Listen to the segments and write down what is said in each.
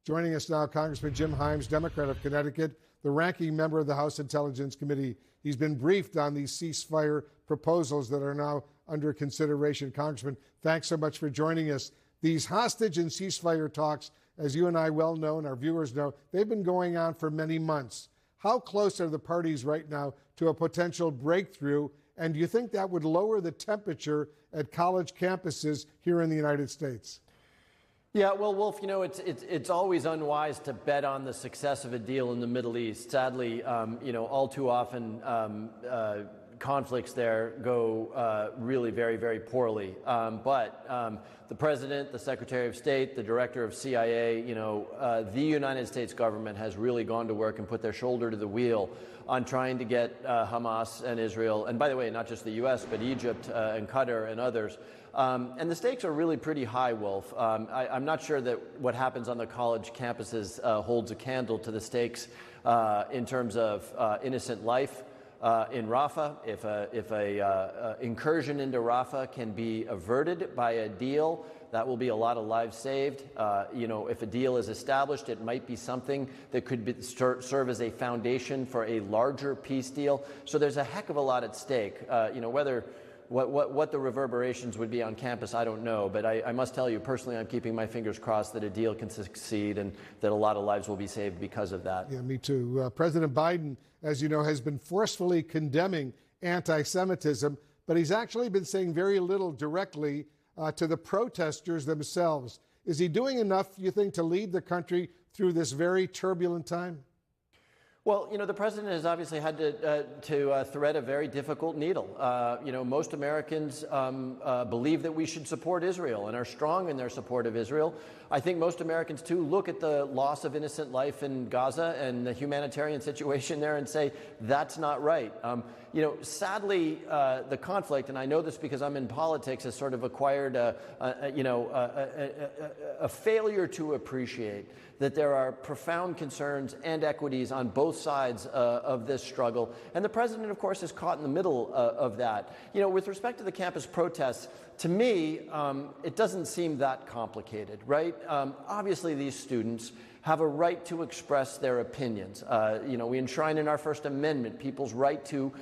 Joining us now, Congressman Jim Himes, Democrat of Connecticut, the ranking member of the House Intelligence Committee. He's been briefed on these ceasefire proposals that are now under consideration. Congressman, thanks so much for joining us. These hostage and ceasefire talks, as you and I well know and our viewers know, they've been going on for many months. How close are the parties right now to a potential breakthrough? And do you think that would lower the temperature at college campuses here in the United States? Yeah, well, Wolf, you know, it's always unwise to bet on the success of a deal in the Middle East. Sadly, you know, all too often conflicts there go really very, very poorly. But the president, the secretary of state, the director of CIA, you know, the United States government has really gone to work and put their shoulder to the wheel on trying to get Hamas and Israel, and by the way, not just the U.S., but Egypt and Qatar and others. And the stakes are really pretty high, Wolf. I'm not sure that what happens on the college campuses holds a candle to the stakes in terms of innocent life in Rafah. If a incursion into Rafah can be averted by a deal, that will be a lot of lives saved. You know, if a deal is established, it might be something that could serve as a foundation for a larger peace deal. So there's a heck of a lot at stake. You know, what the reverberations would be on campus, I don't know. But I must tell you, personally, I'm keeping my fingers crossed that a deal can succeed and that a lot of lives will be saved because of that. Yeah, me too. President Biden, as you know, has been forcefully condemning anti-Semitism, but he's actually been saying very little directly to the protesters themselves. Is he doing enough, you think, to lead the country through this very turbulent time? Well, you know, the president has obviously had to thread a very difficult needle. You know, most Americans believe that we should support Israel and are strong in their support of Israel. I think most Americans, too, look at the loss of innocent life in Gaza and the humanitarian situation there and say, that's not right. You know, sadly, the conflict, and I know this because I'm in politics, has sort of acquired a failure to appreciate that there are profound concerns and equities on both sides of this struggle. And the president, of course, is caught in the middle of that. You know, with respect to the campus protests, to me, it doesn't seem that complicated, right? Obviously, these students have a right to express their opinions. You know, we enshrine in our First Amendment people's right to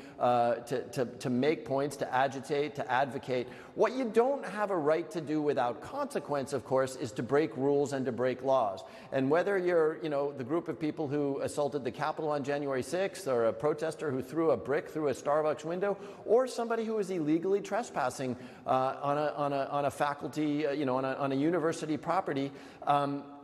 make points, to agitate, to advocate. What you don't have a right to do without consequence, of course, is to break rules and to break laws. And whether you're, you know, the group of people who assaulted the Capitol on January 6th, or a protester who threw a brick through a Starbucks window, or somebody who is illegally trespassing on a faculty, you know, on a university property,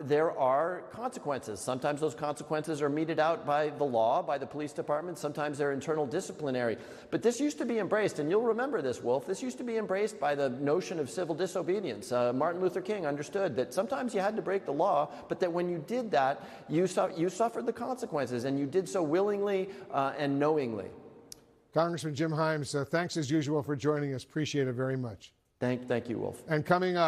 there are consequences. Sometimes those consequences are meted out by the law, by the police department. Sometimes they're internal disciplinary. But this used to be embraced, and you'll remember this, Wolf, this used to be embraced by the notion of civil disobedience. Martin Luther King understood that sometimes you had to break the law, but that when you did that, you suffered the consequences, and you did so willingly and knowingly. Congressman Jim Himes, thanks as usual for joining us. Appreciate it very much. Thank you, Wolf. And coming up,